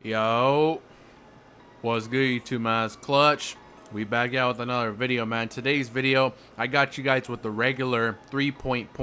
Yo, what's good, YouTube, man? It's Clutch. We back out with another video, man. Today's video, I got you guys with the regular 3-point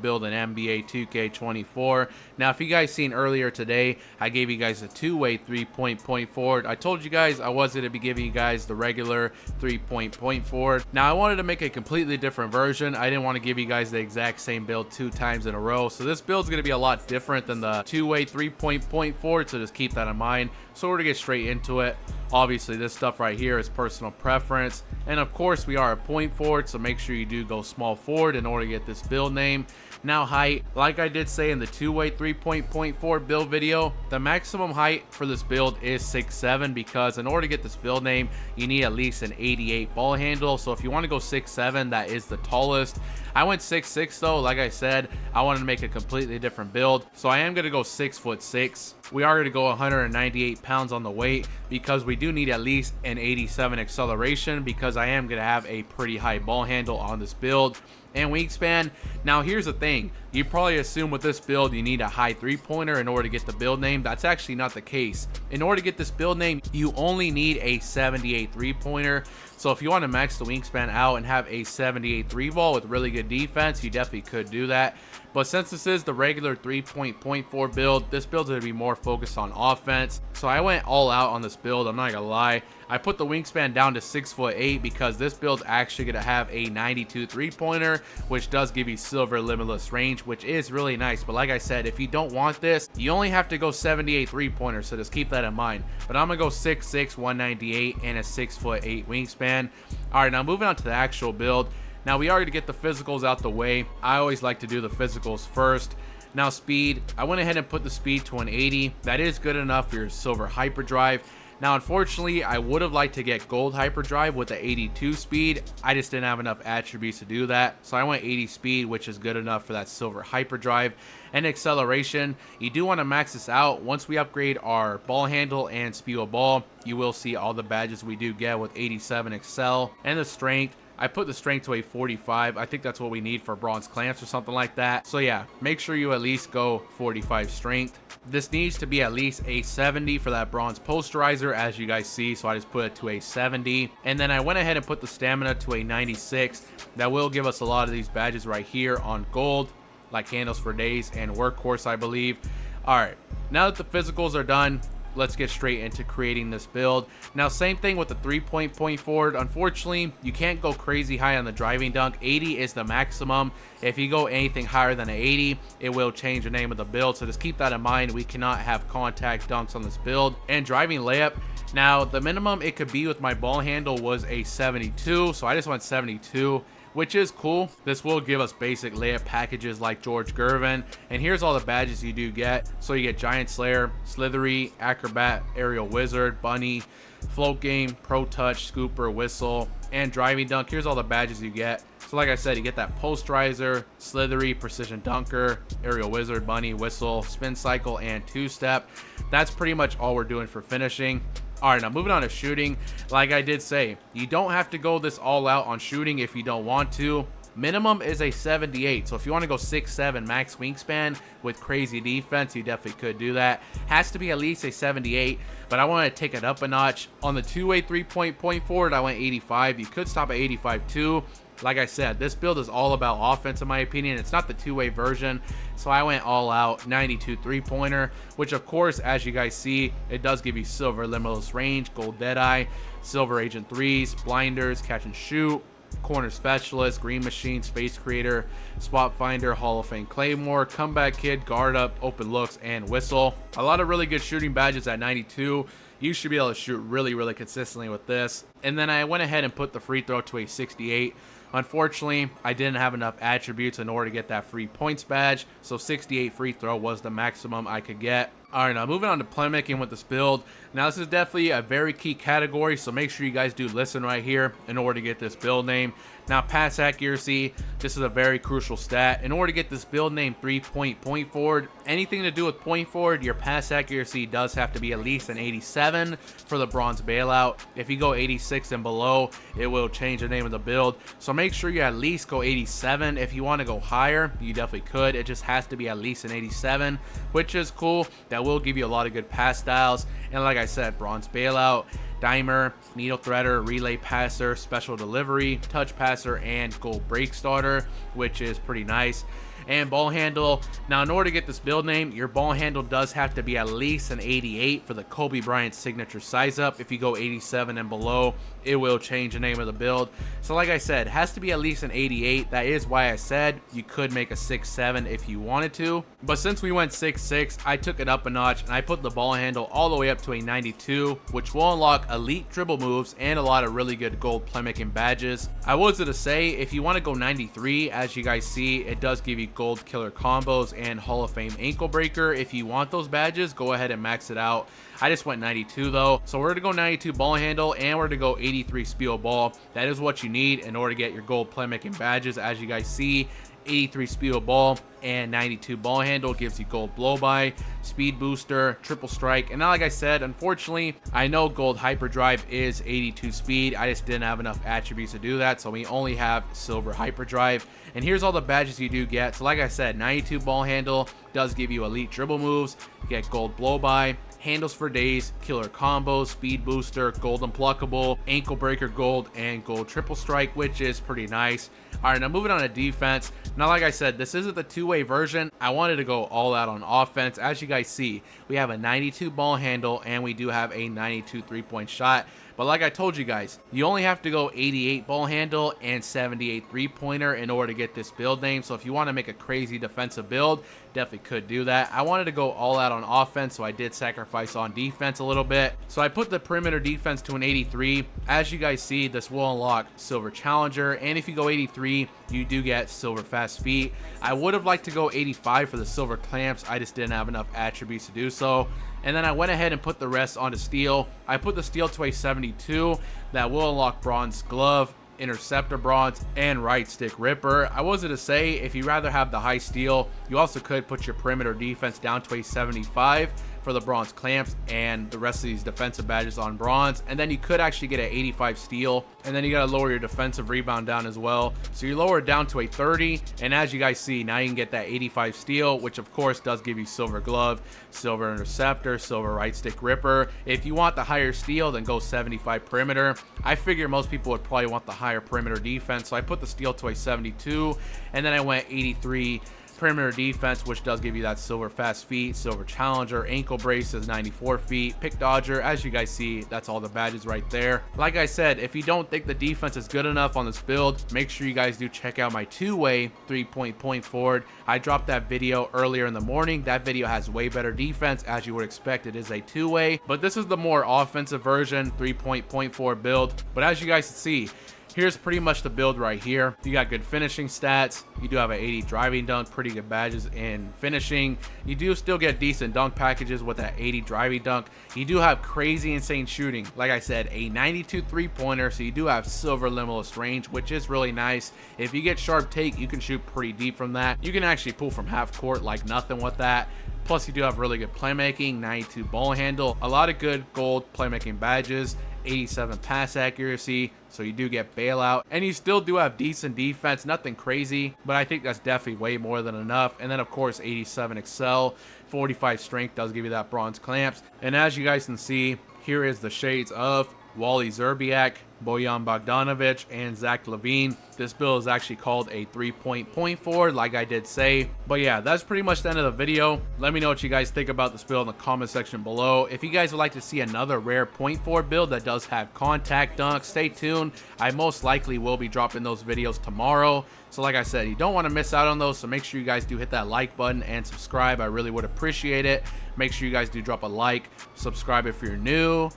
build in NBA 2K24. Now, if you guys seen earlier today, I gave you guys a two-way 3-point forward. I told you guys I was going to be giving you guys the regular 3-point forward. Now, I wanted to make a completely different version. I didn't want to give you guys the exact same build 2 times in a row. So this build's going to be a lot different than the two-way 3-point forward. So just keep that in mind. So we're going to get straight into it. Obviously, this stuff right here is personal preference. And of course, we are a point forward, so make sure you do go small forward in order to get this build name. Now, height, like I did say in the two-way 3-point forward build video, the maximum height for this build is 6'7", because in order to get this build name, you need at least an 88 ball handle. So if you want to go 6'7", that is the tallest. I went 6'6", though. Like I said, I wanted to make a completely different build, so I am going to go 6'6". We are going to go 198 pounds on the weight because we do need at least an 87 acceleration, because I am going to have a pretty high ball handle on this build. And wingspan, now here's the thing, you probably assume with this build you need a high 3-pointer in order to get the build name. That's actually not the case. In order to get this build name, you only need a 78 3-pointer. So if you want to max the wingspan out and have a 78 3-ball with really good defense, you definitely could do that. But since this is the regular 3-point forward build, this build's going to be more focused on offense. So I went all out on this build, I'm not going to lie. I put the wingspan down to 6'8" because this build's actually going to have a 92 3-pointer, which does give you silver limitless range, which is really nice. But like I said, if you don't want this, you only have to go 78 3-pointer, so just keep that in mind. But I'm going to go 6'6", 198, and a 6'8" wingspan. Alright, now moving on to the actual build. Now we already get the physicals out the way. I always like to do the physicals first. Now speed, I went ahead and put the speed to an 80. That is good enough for your silver hyperdrive. Now, unfortunately, I would have liked to get gold hyperdrive with the 82 speed. I just didn't have enough attributes to do that. So I went 80 speed, which is good enough for that silver hyperdrive. And acceleration, you do want to max this out. Once we upgrade our ball handle and speed of ball, you will see all the badges we do get with 87XL. And the strength, I put the strength to a 45. I think that's what we need for bronze clamps or something like that. So yeah, make sure you at least go 45 strength. This needs to be at least a 70 for that bronze posterizer, as you guys see. So I just put it to a 70. And then I went ahead and put the stamina to a 96. That will give us a lot of these badges right here on gold, like handles for days and workhorse, I believe. All right, now that the physicals are done, let's get straight into creating this build. Now, same thing with the 3-point forward. Unfortunately, you can't go crazy high on the driving dunk. 80 is the maximum. If you go anything higher than an 80, it will change the name of the build. So just keep that in mind. We cannot have contact dunks on this build. And driving layup, now the minimum it could be with my ball handle was a 72. So I just went 72. Which is cool. This will give us basic layup packages like George Gervin. And here's all the badges you do get. So you get Giant Slayer, Slithery, Acrobat, Aerial Wizard, Bunny, Float Game, Pro Touch, Scooper, Whistle, and Driving Dunk. Here's all the badges you get. So like I said, you get that Posterizer, Slithery, Precision Dunker, Aerial Wizard, Bunny, Whistle, Spin Cycle, and Two-Step. That's pretty much all we're doing for finishing. Alright, now moving on to shooting. Like I did say, you don't have to go this all out on shooting if you don't want to. Minimum is a 78, so if you want to go 6'7" max wingspan with crazy defense, you definitely could do that. Has to be at least a 78, but I want to take it up a notch. On the two-way 3-point forward, I went 85. You could stop at 85 too. Like I said, this build is all about offense in my opinion. It's not the two-way version, so I went all out 92 3-pointer, which of course, as you guys see, it does give you silver limitless range, gold deadeye, silver agent 3s, blinders, catch and shoot, corner specialist, green machine, space creator, spot finder, hall of fame claymore, comeback kid, guard up, open looks, and whistle. A lot of really good shooting badges at 92. You should be able to shoot really consistently with this. And then I went ahead and put the free throw to a 68. Unfortunately, I didn't have enough attributes in order to get that free points badge, so 68 free throw was the maximum I could get. Alright, now moving on to playmaking with this build. Now this is definitely a very key category, so make sure you guys do listen right here in order to get this build name. Now, pass accuracy, this is a very crucial stat. In order to get this build name 3-point forward, anything to do with point forward, your pass accuracy does have to be at least an 87 for the bronze bailout. If you go 86 and below, it will change the name of the build. So make sure you at least go 87. If you want to go higher, you definitely could. It just has to be at least an 87, which is cool. That will give you a lot of good pass styles. And like I said, bronze bailout, dimer, needle threader, relay passer, special delivery, touch passer, and gold break starter, which is pretty nice. And ball handle, now in order to get this build name, your ball handle does have to be at least an 88 for the Kobe Bryant signature size up. If you go 87 and below, it will change the name of the build. So like I said, it has to be at least an 88. That is why I said you could make a 6-7 if you wanted to. But since we went 6-6, I took it up a notch and I put the ball handle all the way up to a 92, which will unlock elite dribble moves and a lot of really good gold playmaking badges. I was to say, if you want to go 93, as you guys see, it does give you gold killer combos and Hall of Fame ankle breaker. If you want those badges, go ahead and max it out. I just went 92 though, so we're to go 92 ball handle and we're to go 83 speed ball. That is what you need in order to get your gold playmaking badges. As you guys see, 83 speed ball and 92 ball handle gives you gold blow by, speed booster, triple strike. And now, like I said, unfortunately, I know gold hyperdrive is 82 speed. I just didn't have enough attributes to do that, so we only have silver hyperdrive. And here's all the badges you do get. So like I said, 92 ball handle does give you elite dribble moves, you get gold blow by, handles for days, killer combos, speed booster, gold unpluckable, ankle breaker gold, and gold triple strike, which is pretty nice. All right, now moving on to defense. Now, like I said, this isn't the two-way version. I wanted to go all out on offense. As you guys see, we have a 92 ball handle and we do have a 92 three-point shot. But like I told you guys, you only have to go 88 ball handle and 78 three-pointer in order to get this build name. So if you want to make a crazy defensive build, definitely could do that. I wanted to go all out on offense, so I did sacrifice on defense a little bit. So I put the perimeter defense to an 83. As you guys see, this will unlock silver challenger, and if you go 83, you do get silver fast feet. I would have liked to go 85 for the silver clamps. I just didn't have enough attributes to do so. And then I went ahead and put the rest onto steel. I put the steel to a 72. That will unlock bronze glove, interceptor bronze, and right stick ripper. I was to say, if you rather have the high steel, you also could put your perimeter defense down to a 75 for the bronze clamps and the rest of these defensive badges on bronze, and then you could actually get an 85 steel, and then you got to lower your defensive rebound down as well. So you lower it down to a 30, and as you guys see, now you can get that 85 steel, which of course does give you silver glove, silver interceptor, silver right stick ripper. If you want the higher steel, then go 75 perimeter. I figure most people would probably want the higher perimeter defense, so I put the steel to a 72, and then I went 83 perimeter defense, which does give you that silver fast feet, silver challenger, ankle braces, 94 feet, pick dodger. As you guys see, that's all the badges right there. Like I said, if you don't think the defense is good enough on this build, make sure you guys do check out my two-way 3-point forward. I dropped that video earlier in the morning. That video has way better defense. As you would expect, it is a two-way, but this is the more offensive version 3-point forward build. But as you guys see, here's pretty much the build right here. You got good finishing stats. You do have an 80 driving dunk, pretty good badges in finishing. You do still get decent dunk packages with that 80 driving dunk. You do have crazy insane shooting. Like I said, a 92 three-pointer, so you do have silver limitless range, which is really nice. If you get sharp take, you can shoot pretty deep from that. You can actually pull from half court like nothing with that. Plus, you do have really good playmaking, 92 ball handle, a lot of good gold playmaking badges, 87 pass accuracy, so you do get bailout, and you still do have decent defense, nothing crazy, but I think that's definitely way more than enough. And then of course 87xl, 45 strength does give you that bronze clamps. And as you guys can see, here is the shades of Wally Szczerbiak, Bojan Bogdanovic, and Zach LaVine. This build is actually called a 3-point forward, like I did say. But yeah, that's pretty much the end of the video. Let me know what you guys think about this build in the comment section below. If you guys would like to see another rare point forward build that does have contact dunks, stay tuned. I most likely will be dropping those videos tomorrow. So like I said, you don't want to miss out on those, so make sure you guys do hit that like button and subscribe. I really would appreciate it. Make sure you guys do drop a like, subscribe if you're new,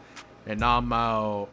and I'm out.